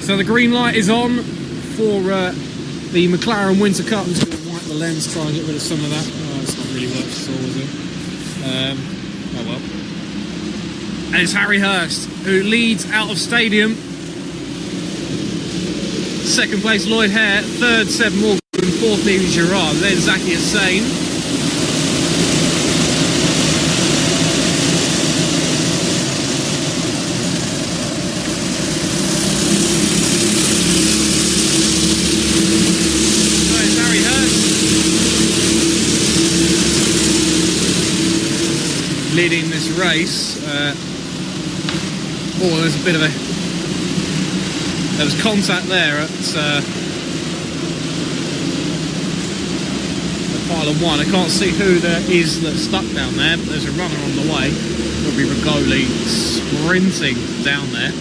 So the green light is on for the Mclaren Winter Cup. I'm just going to wipe the lens, try and get rid of some of that. Oh, it's not really worked at all, is it? Oh well. And it's Harry Hurst who leads out of stadium. Second place Lloyd Hare, third Seb Morgan, fourth Neely Gerard, then Zaki Hussain. Leading this race. There's a bit of there was contact there at pylon 1. I can't see who there is that's stuck down there, but there's a runner on the way. Probably Rigoli sprinting down there.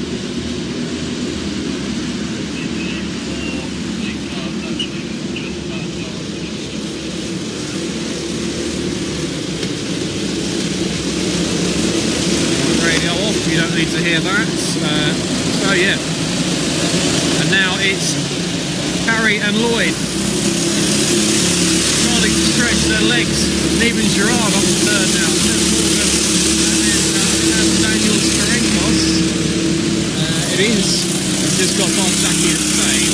You don't need to hear that. So yeah. And now it's Harry and Lloyd starting to stretch their legs. Even Gerard on the third now. And then Daniel Skarenkos. It is. I've just got past Zaki Hussain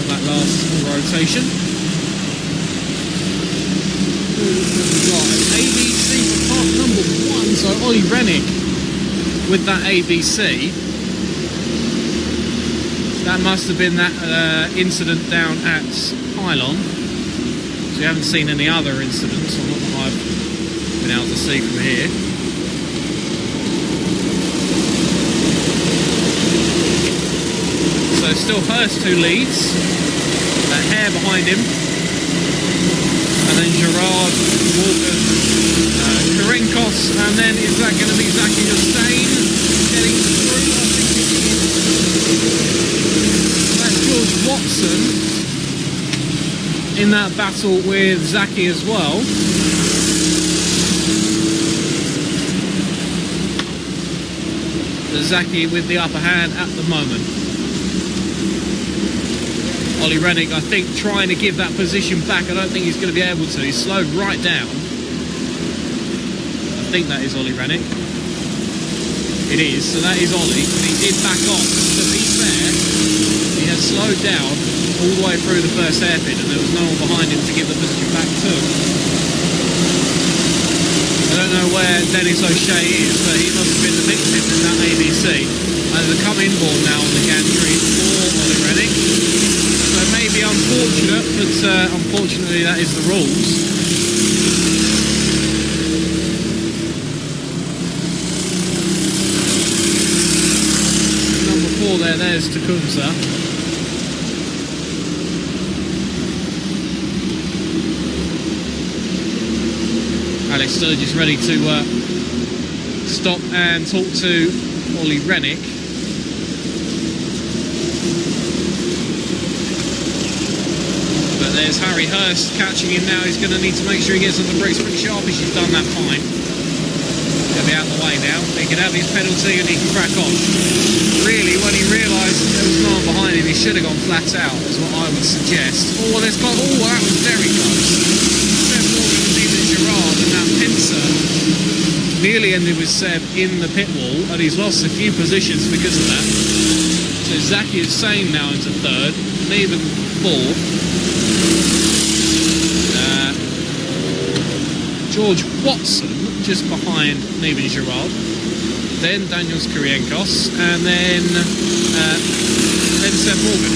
for that last rotation. We've got an ABC for part number 1, so Ollie Rennick with that ABC. That must have been that incident down at Pylon. So you haven't seen any other incidents, or not that I've been able to see from here. So still Hurst who leads, Hare behind him. And then Gerard, Morgan, Skarenkos, and then is that going to be Zaki Hussain getting through? I think it is. That's George Watson in that battle with Zaki as well. Zaki with the upper hand at the moment. Ollie Rennick, I think, trying to give that position back. I don't think he's going to be able to. He's slowed right down. I think that is Ollie Rennick. It is, so that is Ollie. And he did back off. To be fair, he has slowed down all the way through the first hairpin, and there was no one behind him to give the position back to. I don't know where Dennis O'Shea is, but he must have been the victim in that ABC. And the come inboard now on the gantry for Ollie Rennick. So it may be unfortunate, but unfortunately that is the rules. Number 4 there's Tecumseh. Alex Sturgis ready to stop and talk to Ollie Rennick. There's Harry Hurst catching him now. He's going to need to make sure he gets on the brakes pretty sharpish. He's done that fine. He'll be out of the way now. He can have his penalty and he can crack on. Really, when he realised there was no one behind him, he should have gone flat out, is what I would suggest. Oh, there's got. Oh, that was very close. Seb Morgan and even Gerard, and that pincer nearly ended with Seb in the pit wall, and he's lost a few positions because of that. So Zaki Hussain now into third, Neven fourth. George Watson just behind Neven Gerard, then Daniel Skarenkos, and then Seb Morgan.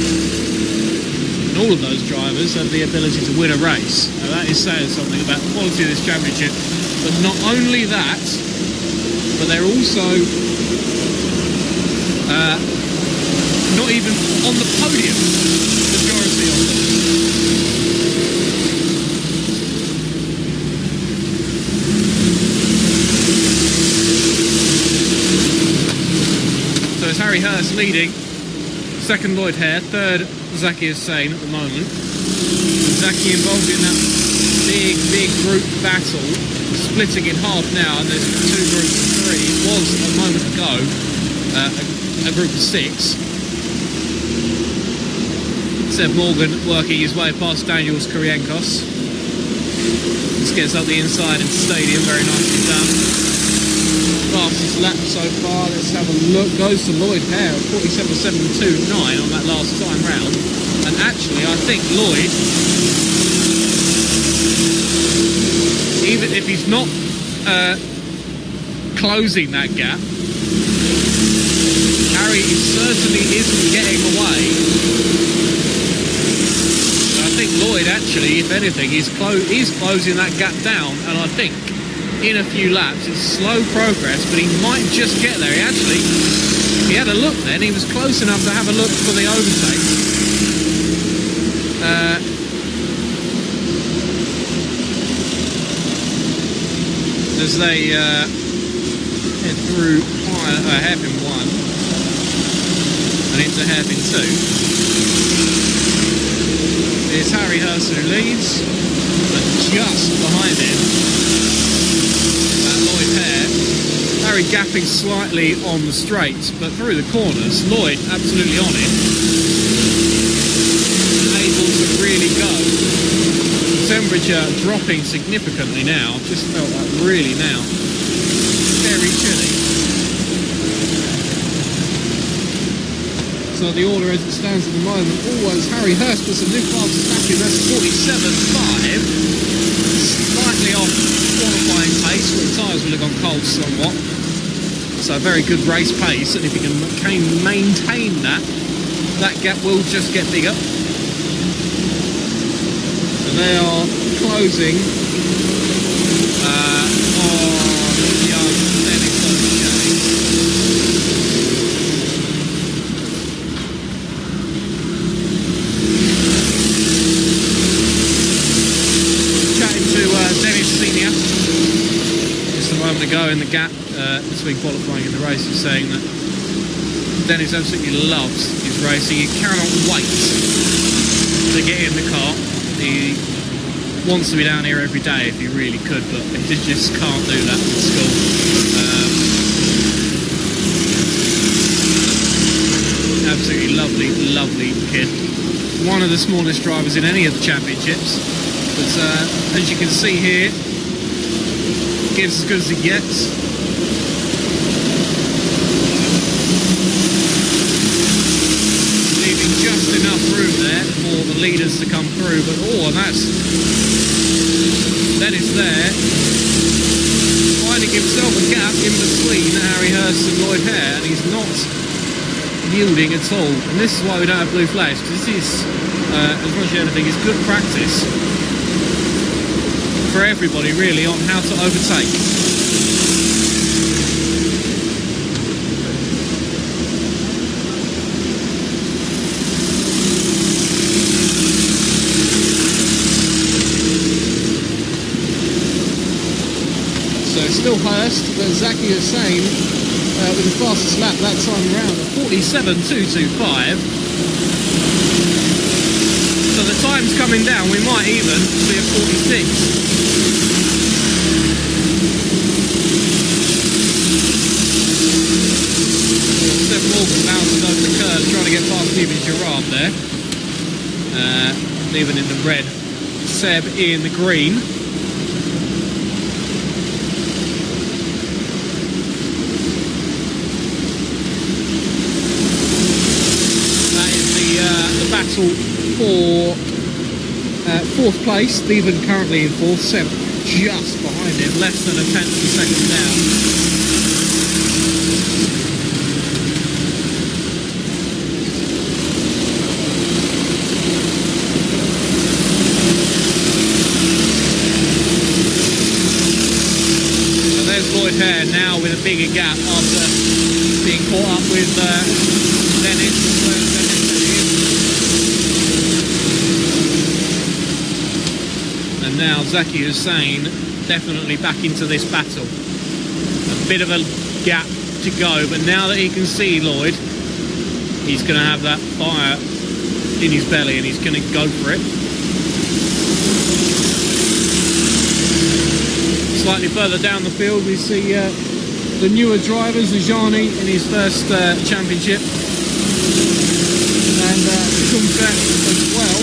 And all of those drivers have the ability to win a race. Now that is saying something about the quality of this championship. But not only that, but they're also not even on the podium, majority of them. So it's Harry Hurst leading, second Lloyd Hare, third Zaki Hussain at the moment. Zaki involved in that big group battle, splitting in half now, and there's 2 groups of 3. It was a moment ago a group of 6. Seb Morgan working his way past Daniels Korienkos. Just gets up the inside into stadium, very nicely done. Fastest lap so far, let's have a look. Goes to Lloyd Hare, 47.729 on that last time round. And actually, I think Lloyd, even if he's not closing that gap, Harry certainly isn't getting away. I think Lloyd actually, if anything, is closing that gap down, and I think in a few laps it's slow progress, but he might just get there. He actually, if he had a look then, he was close enough to have a look for the overtake. As they head through hairpin 1 and into hairpin 2. It's Harry Hurst who leads, but just behind him, Lloyd Hare. Harry gapping slightly on the straights, but through the corners, Lloyd absolutely on it. Able to really go. Temperature dropping significantly now. Just felt like really now. Very chilly. So the order as it stands at the moment, always Harry Hurst was a new fastest lap in, that's 47.5. Slightly off qualifying pace, but the tyres will have gone cold somewhat. So very good race pace, and if he can maintain that, that gap will just get bigger. And they are closing on young Dennis O'Shea. Chatting to Dennis Senior just a moment ago in the gap between qualifying and the race, is saying that Dennis absolutely loves his racing. He cannot wait to get in the car. He wants to be down here every day if he really could, but he just can't do that with school. Absolutely lovely, lovely kid. One of the smallest drivers in any of the championships. But as you can see here, gives as good as he gets. Leaving just enough room there for the leaders to come through, but and Dennis there, finding himself a gap in between Harry Hurst and Lloyd Hare, and he's not yielding at all. And this is why we don't have blue flags, because this is, as much as anything, is good practice for everybody really on how to overtake. Still Hurst, but Zaki Hussain with the fastest lap that time around at 47.225. So the time's coming down, we might even be at 46. Seb Morgan bounces over the curve, trying to get past Steven Gerrard there. Even in the red, Seb in the green. Battle for fourth place. Stephen currently in fourth, Seb just behind him, less than a tenth of a second down. And there's Lloyd Hare now with a bigger gap after being caught up with Dennis. And now Zaki Hussain definitely back into this battle. A bit of a gap to go, but now that he can see Lloyd, he's going to have that fire in his belly and he's going to go for it. Slightly further down the field we see the newer drivers, Ajani in his first championship, and Kumset as well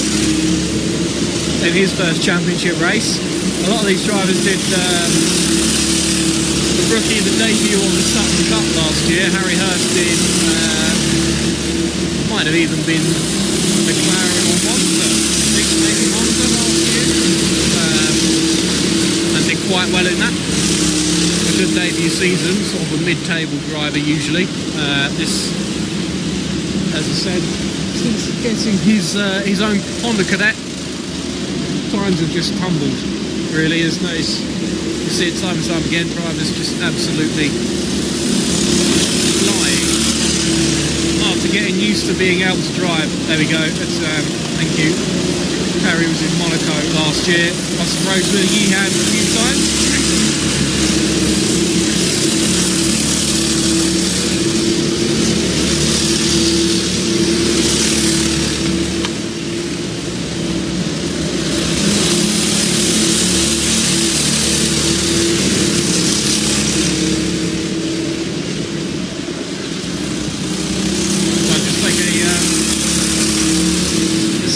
in his first championship race. A lot of these drivers did the rookie, the debut on the Sutton Cup last year. Harry Hurst did, might have even been Mclaren or Monza, I think maybe Monza last year, and did quite well in that. A good debut season, sort of a mid-table driver usually. This, as I said, since getting his own Honda Cadet, times have just tumbled. Really, there's no, you see it time and time again. Drivers just absolutely flying after getting used to being able to drive. There we go. That's, thank you. Harry was in Monaco last year. Must have rode with a Yihan a few times.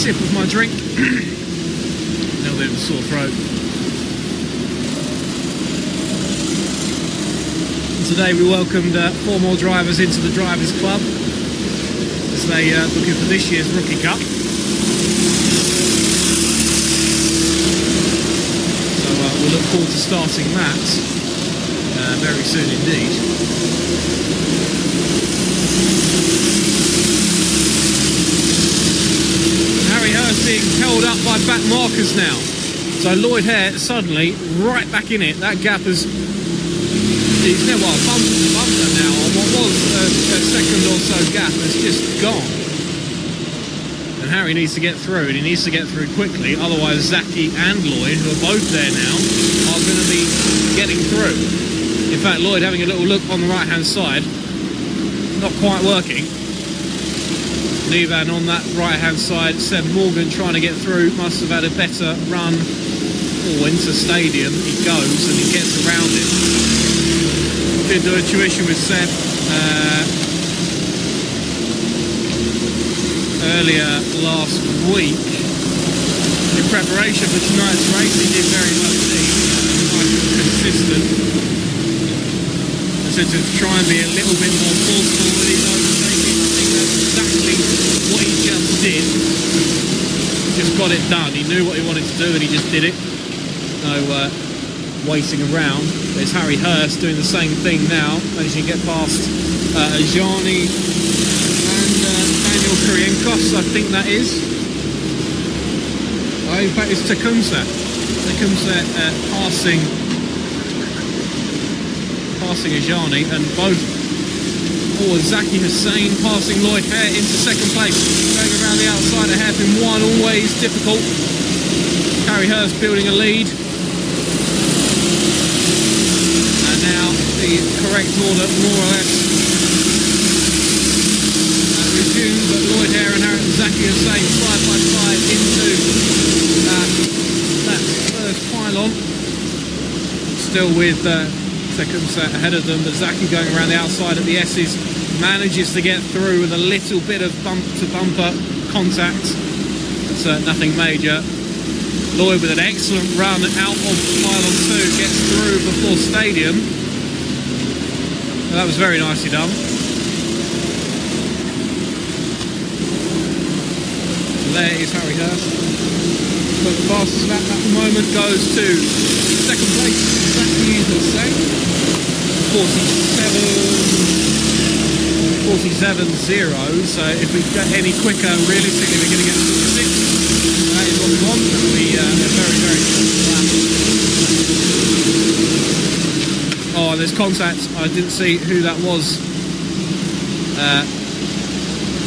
Sip of my drink. A little bit of a sore throat. And today we welcomed 4 more drivers into the Drivers Club as they looking for this year's Rookie Cup. So we'll look forward to starting that very soon indeed. Being held up by back markers now, so Lloyd Hare suddenly right back in it. That gap has, he's now bumper to bumper now on what was a second or so gap has just gone, and Harry needs to get through, and he needs to get through quickly, otherwise Zaki and Lloyd, who are both there now, are going to be getting through. In fact, Lloyd having a little look on the right hand side, not quite working. Levan on that right hand side, Seb Morgan trying to get through, must have had a better run. Oh, into stadium he goes and he gets around it. Did do a tuition with Seb earlier last week in preparation for tonight's race. He did very well indeed, quite consistent. So to try and be a little bit more forceful with his overtaking, I think that's exactly what he just did. Just got it done. He knew what he wanted to do and he just did it. No waiting around. There's Harry Hurst doing the same thing now, managing to get past Ajani and Daniel Kurienkos, I think that is. Oh, in fact it's Tecumseh. Tecumseh passing Ajani, and both, Zaki Hussain passing Lloyd Hare into second place, going around the outside of hairpin 1, always difficult. Harry Hurst building a lead, and now the correct order more or less resumed, but Lloyd Hare and Zaki Hussain side by side into that first pylon, still with Tecumseh ahead of them, but Zaki going around the outside of the S's manages to get through with a little bit of bump-to-bumper contact. It's nothing major. Lloyd with an excellent run out of pylon 2, gets through before stadium. Well, that was very nicely done. So there is Harry Hurst. But the fastest lap at the moment goes to second place, Zaki Hussain, 47.0. So if we get any quicker, realistically we're going to get to 6. That is what we want. That will be a very, very short lap. Oh, and there's contact. I didn't see who that was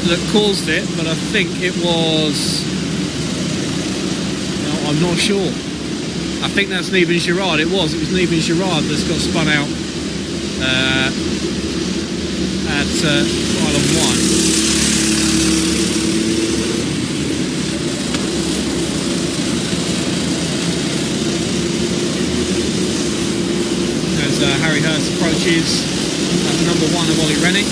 that caused it, but I think it was... I'm not sure. I think that's Neven Girard. It was Neven Girard that's got spun out at pylon 1. As Harry Hurst approaches Ollie Rennick.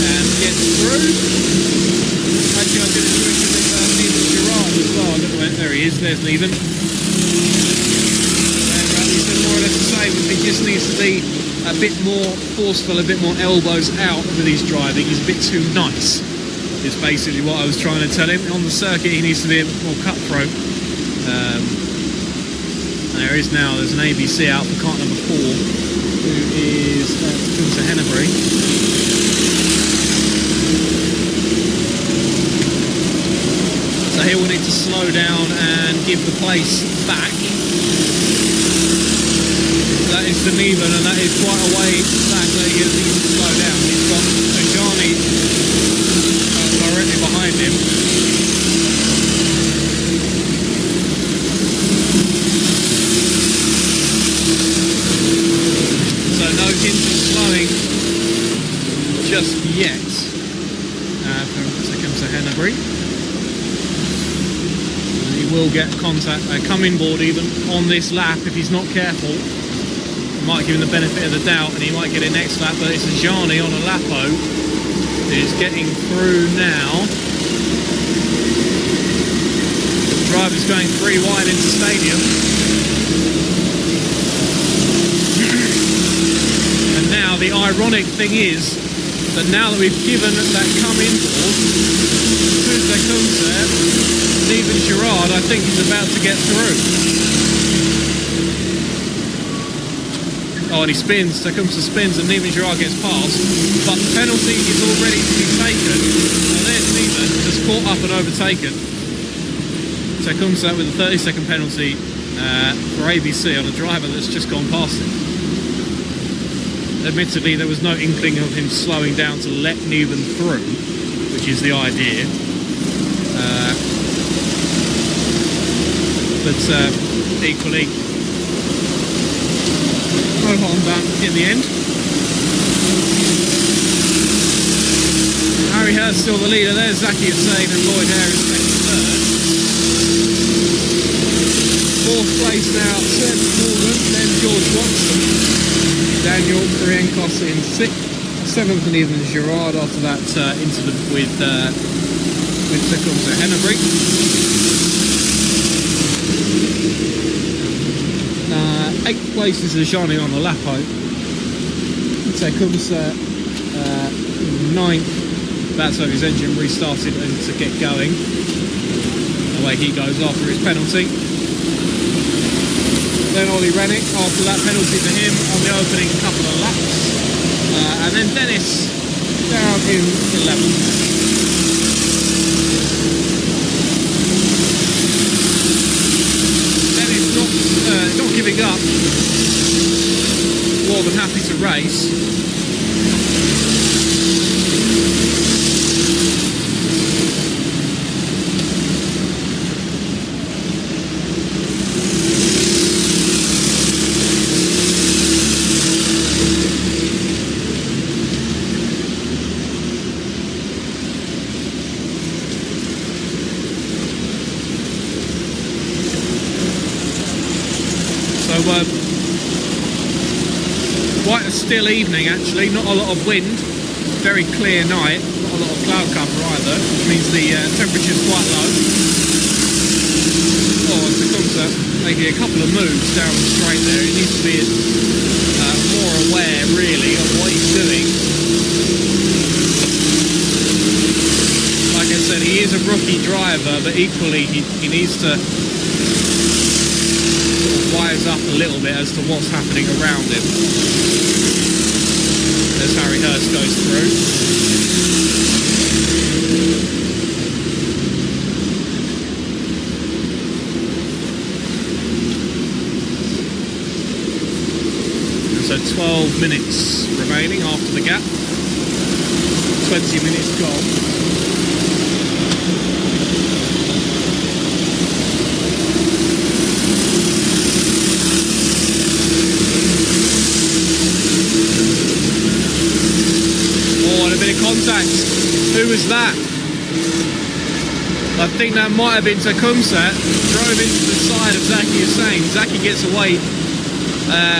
And gets through. Actually, I did a switch with Neven Girard as well. I don't know where, there he is, there's Neven. And he said more or less the same. He just needs to be a bit more forceful, a bit more elbows out with his driving. He's a bit too nice, is basically what I was trying to tell him. On the circuit, he needs to be a bit more cutthroat. There is now, there's an ABC out for kart number 4, who is Gunther Hennebury. So he will need to slow down and give the place back. That is the Neven, and that is quite a way back that he needs to slow down. He's got Ajani directly behind him. So no hint of slowing just yet from Gunther Hennebury. He will get contact, come inboard even on this lap if he's not careful. Might give him the benefit of the doubt and he might get it next lap, but it's Ajani on a Lapo who's getting through now. The driver's going 3 wide into stadium. And now the ironic thing is that now that we've given that come inboard to Tecumseh, Neven Girard I think is about to get through. Oh, and he spins, Tecumseh spins and Neven Girard gets past, but the penalty is all ready to be taken. So there's Neven, just caught up and overtaken. Tecumseh with a 30-second penalty for ABC on a driver that's just gone past him. Admittedly, there was no inkling of him slowing down to let Neven through, which is the idea. But equally, no harm done in the end. Harry Hurst still the leader. There's Zaki Hussain and Lloyd Hare is second, third. Fourth place now, Seb Morgan, then George Watson. Daniel Krienkos in sixth. Seventh, Neven Girard. After that incident with Tecumseh Hennebury. Eighth place is Ajani on the Lapo. Tecumseh ninth. That's how his engine restarted and to get going. Away he goes after his penalty. Then Ollie Rennick after that penalty for him on the opening couple of laps. And then Dennis down in 11th. Not giving up, more than happy to race. Quite a still evening actually, not a lot of wind, very clear night, not a lot of cloud cover either, which means the temperature's quite low. Oh, and Tecumseh making a couple of moves down the straight there. He needs to be more aware really of what he's doing. Like I said, he is a rookie driver, but equally he needs to wise up a little bit as to what's happening around him. As Harry Hurst goes through. And so 12 minutes remaining after the gap. 20 minutes gone. Contact. Who was that? I think that might have been Tecumseh, drove into the side of Zaki Hussain. Zaki gets away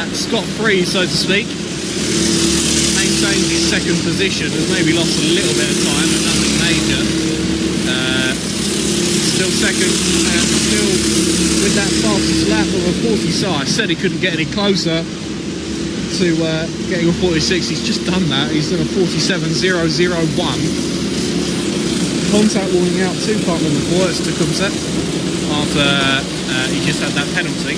scot-free, so to speak. Maintains his second position, has maybe lost a little bit of time, but nothing major. Still second, still with that fastest lap of a 40. So I said he couldn't get any closer to getting a 46. He's just done that. He's done a 47.001. Contact warning out to part number 4. It's Tecumseh after he just had that penalty.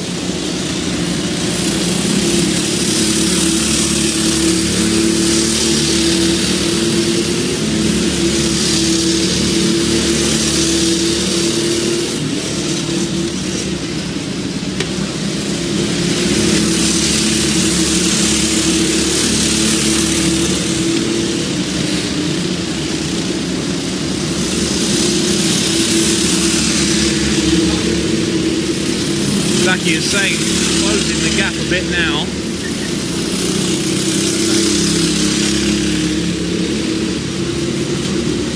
Zaki Hussain closing the gap a bit now.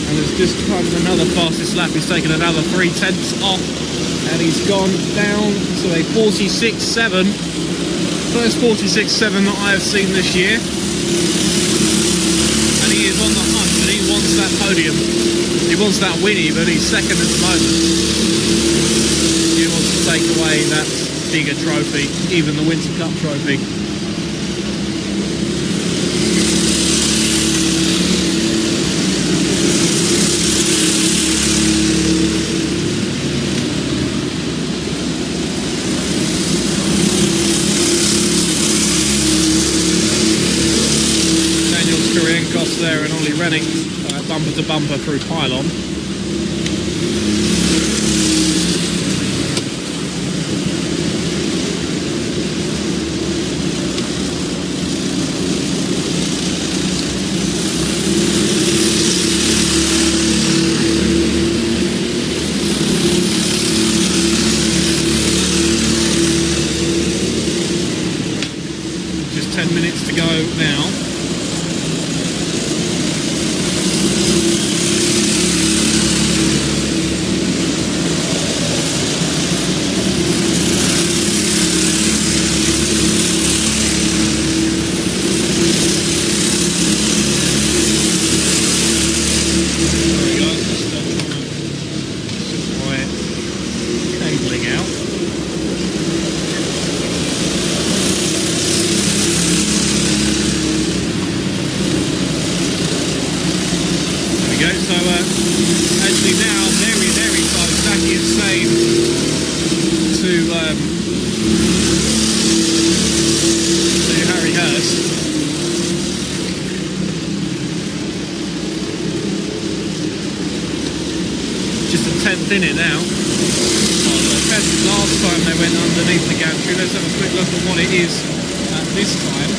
And has just come another fastest lap. He's taken another 3/10 off, and he's gone down to a 46.7. First 46.7 that I have seen this year. And he is on the hunt, and he wants that podium. He wants that winnie, but he's second at the moment. He wants to take away that bigger trophy, even the Winter Cup trophy. Daniel Skoriankos there and Ollie Rennick bumper to bumper through pylon. Just 10 minutes to go now. So actually now very, very close. Zaki Hussain to Harry Hurst. Just a 10th in it now. Last time they went underneath the gantry. Let's have a quick look at what it is this time.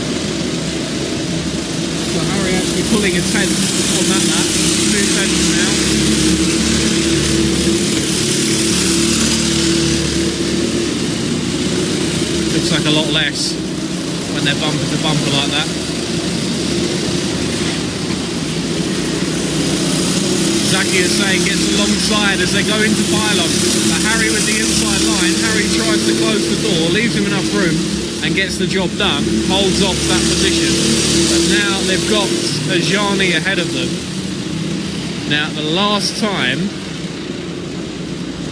So Harry actually pulling a 10th on that lap. 2 tenths now. Looks like a lot less when they're bumper to bumper like that. Zaki Hussain gets alongside as they go into pylon. Harry with the inside line. Harry tries to close the door, leaves him enough room and gets the job done, holds off that position. But now they've got Ajani ahead of them. Now, the last time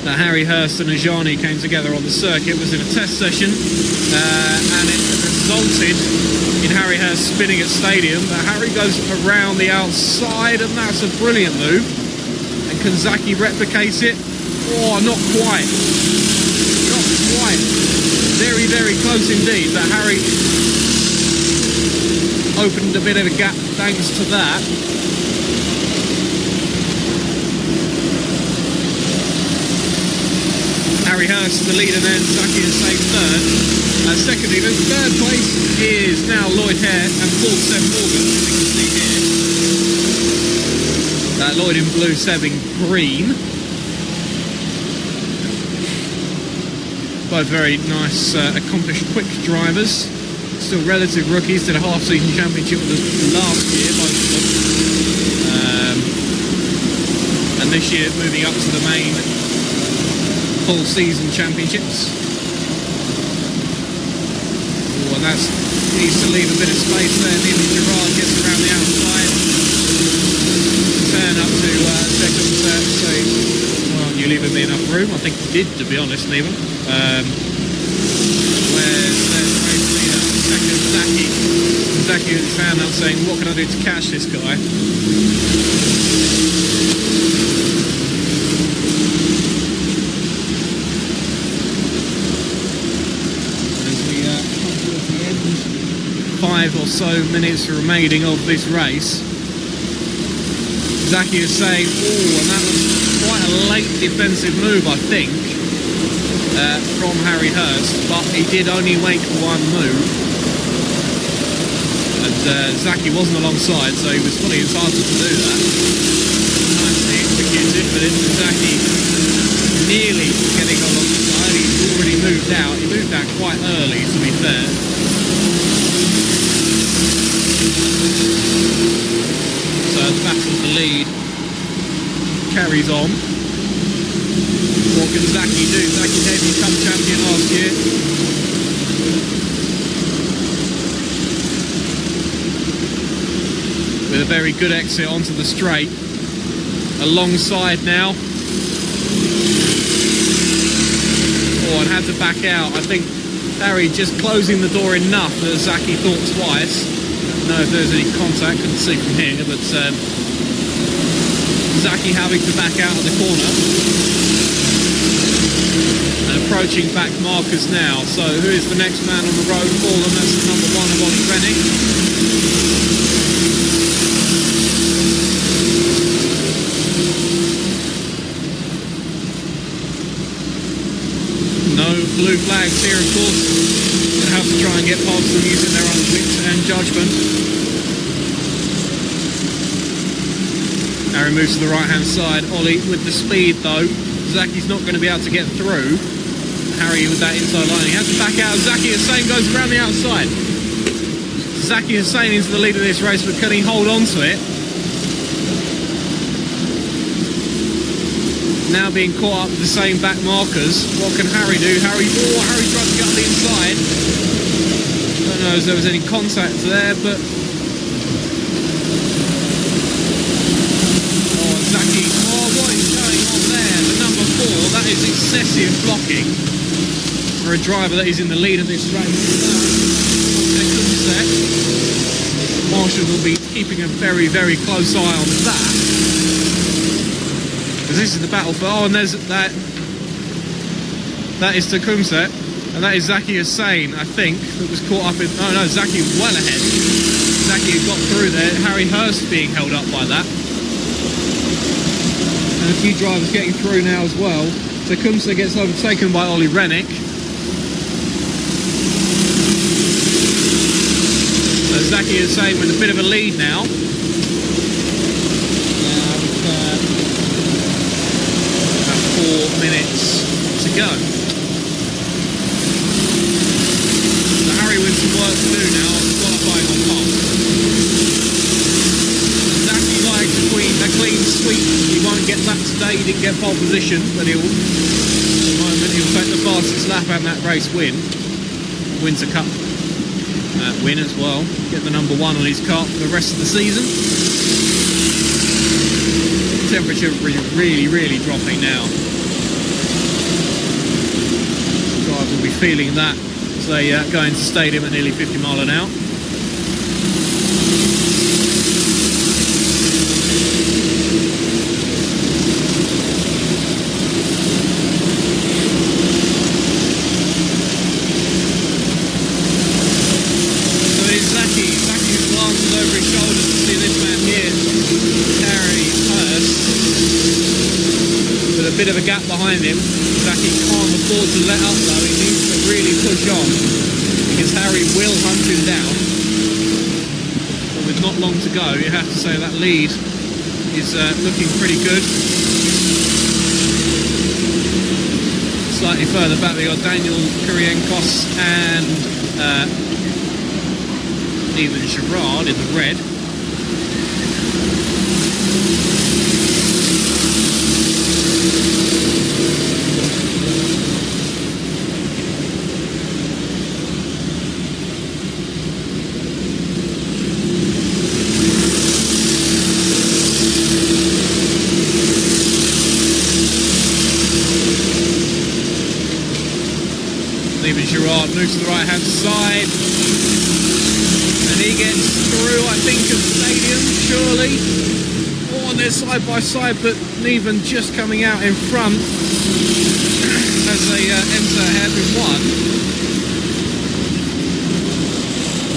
that Harry Hurst and Ajani came together on the circuit was in a test session, and it resulted in Harry Hurst spinning at Stadium. But Harry goes around the outside, and that's a brilliant move. And can Zaki replicate it? Oh, not quite. Not quite. Very, very close indeed. But Harry opened a bit of a gap thanks to that. Harry Hurst the leader then, Zaki Hussain third. Second even, third place is now Lloyd Hare and fourth Seb Morgan, as you can see here. Lloyd in blue, Seb in green. Both very nice, accomplished, quick drivers. Still relative rookies, did a half-season championship with us last year, both of them. And and this year moving up to the main full season championships. Oh, and that's needs to leave a bit of space there. Nearly Gerard gets around the outside. Turn up to second set. So, well, you leaving me enough room? I think you did, to be honest, Neven. Where's the race leader? Second, Zaki. Zaki was found out saying, what can I do to catch this guy? As we come towards the end, 5 or so minutes remaining of this race. Zaki is saying, oh, and that was quite a late defensive move, I think, from Harry Hurst, but he did only make one move. And Zaki wasn't alongside, so he was fully entitled to do that. Nicely executed, but it's Zaki nearly getting alongside. He's already moved out. He moved out quite early, to be fair. So the battle of the lead carries on. What can Zaki do? Zaki debut cup champion last year. With a very good exit onto the straight. Alongside now. Oh, and had to back out. I think Harry just closing the door enough that Zaki thought twice. I don't know if there was any contact, couldn't see from here, but Zaki having to back out of the corner. And approaching back markers now. So who is the next man on the road for them? That's the number 1 of Ollie Rennick. No blue flags here, of course. They have to try and get past them using their own wit and judgment. Harry moves to the right hand side. Ollie with the speed though. Zaki's not going to be able to get through. Harry with that inside line. He has to back out. Zaki Hussain goes around the outside. Zaki Hussain into the lead of this race, but can he hold on to it? Now being caught up with the same back markers. What can Harry do? Harry tries to get on the inside. Don't know if there was any contact there, but Zaki, what is going on there? The number 4, that is excessive blocking for a driver that is in the lead of this race. Marshall will be keeping a very, very close eye on that. Because this is the battle for, and there's that. That is Tecumseh, and that is Zaki Hussain, I think, that was caught up in, oh no, Zaki well ahead. Zaki had got through there, Harry Hurst being held up by that. And a few drivers getting through now as well. Tecumseh gets overtaken by Ollie Rennick. So Zaki Hussain with a bit of a lead now. About 4 minutes to go. So Harry with some work to do now after qualifying on pole. Zaki likes a clean sweep. He won't get that today. He didn't get pole position, but he'll take the fastest lap and that race win. Winter Cup win as well. Get the number 1 on his kart for the rest of the season. Temperature really dropping now. Drivers will be feeling that as they go into stadium at nearly 50 mile an hour. Bit of a gap behind him. Zaki can't afford to let up though. He needs to really push on because Harry will hunt him down. But with not long to go, you have to say that lead is looking pretty good. Slightly further back we got Daniel Kurienkos and even Gerard in the red. Steven Gerrard moves to the right hand side. And he gets through, I think, of Stadium, surely. Oh, and they're side by side, but Neven just coming out in front as they enter hairpin 1.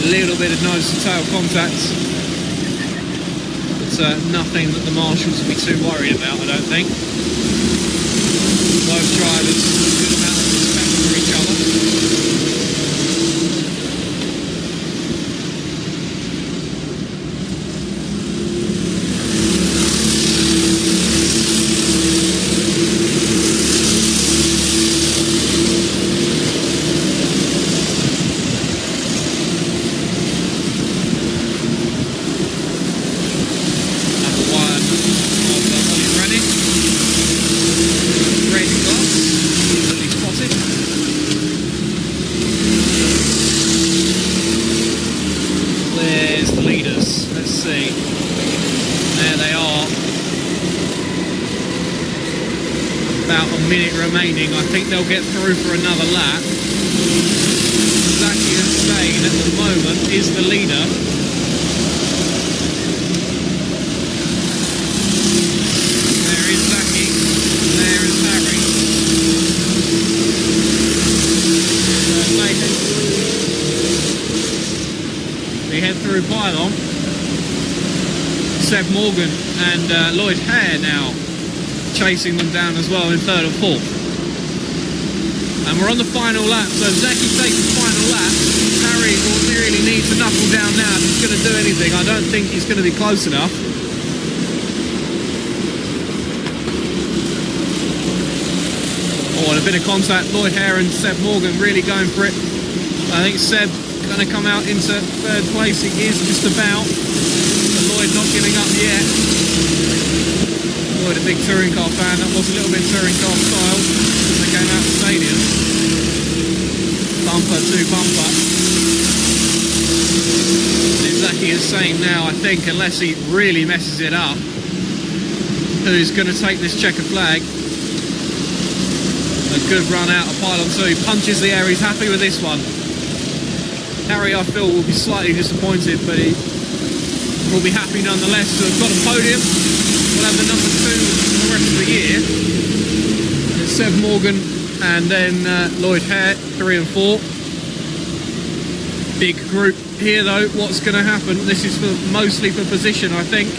A little bit of nose to tail contact. But nothing that the marshals will be too worried about, I don't think. Both drivers, a good amount of respect for each other. Remaining, I think they'll get through for another lap. Zaki Hussain at the moment is the leader. There is Zaki, there is Harry. They head through pylon. Seb Morgan and Lloyd Hare now chasing them down as well in third and fourth. And we're on the final lap, so Zaki takes the final lap. Harry will really need to knuckle down now if he's going to do anything. I don't think he's going to be close enough. Oh, and a bit of contact. Lloyd Hare and Seb Morgan really going for it. I think Seb going to come out into third place. He is just about. But Lloyd not giving up yet. Lloyd, a big touring car fan. That was a little bit touring car style as they came out of the stadium. Bumper to bumper. Zaki is saying now, I think, unless he really messes it up, who's going to take this checker flag. A good run out of pylon 2. He punches the air. He's happy with this one. Harry, I feel, will be slightly disappointed, but he will be happy nonetheless to have got a podium. We'll have the number 2 for the rest of the year. It's Seb Morgan and then Lloyd Hare, 3 and 4. Big group here though. What's going to happen? This is mostly for position, I think.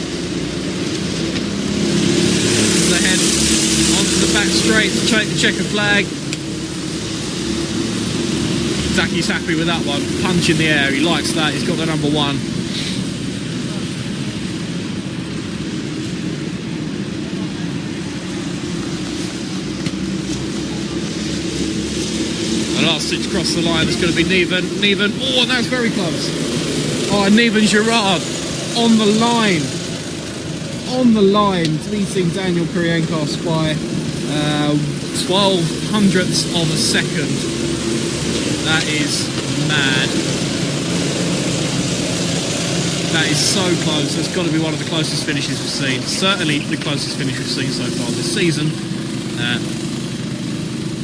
They head onto the back straight to take the checker flag. Zaki's happy with that one. Punch in the air. He likes that. He's got the number 1. Last stitch across the line, it's going to be Neven, oh, and that's very close. Oh, and Neven Gerrard on the line, beating Daniel Krienkoff by 12 hundredths of a second. That is mad. That is so close. It's got to be one of the closest finishes we've seen. Certainly the closest finish we've seen so far this season.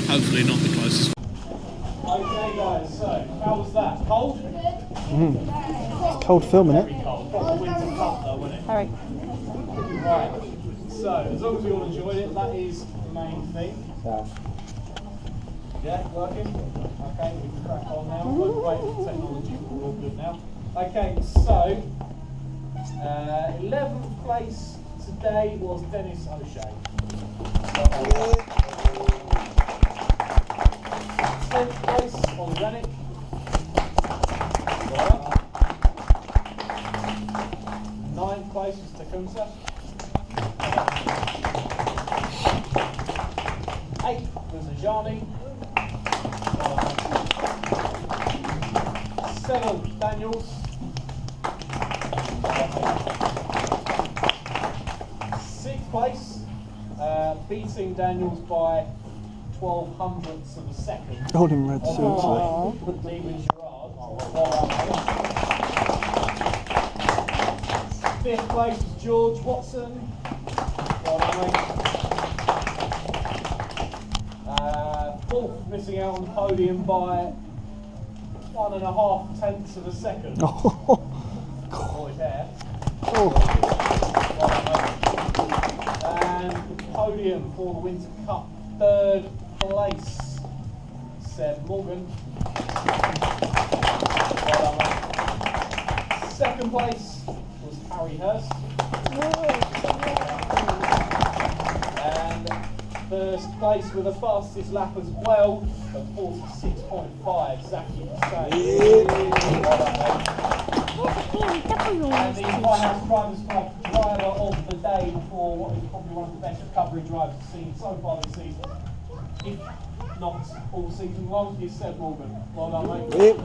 Hopefully not the closest. Okay guys, so how was that? Cold? It's cold filming it. Proper Winter Cup though, wasn't it? Alright. Right, so as long as we all enjoyed it, that is the main thing. Yeah, working? Okay, we can crack on now. We've got great technology, we're all good now. Okay, so 11th place today was Dennis O'Shea. 10th place, Ollie Rennick. 9th place was Tecumseh. 8th was Ajani. 7th, Daniels. 6th place, beating Daniels by 12 hundredths of a second. Golden red suits. Steven Gerrard. 5th place was George Watson. 4th fourth, missing out on the podium by 1.5 tenths of a second. Boy there. And the podium for the Winter Cup, third place, Seb Morgan. Well done, mate. Second place was Harry Hurst. And first place with the fastest lap as well at 46.5, Zaki Hussain. Well done, mate. And the White House Drivers Club driver of the day for what is probably one of the best recovery drives we've seen so far this season, if not all season long, is Seb Morgan. Well done, mate.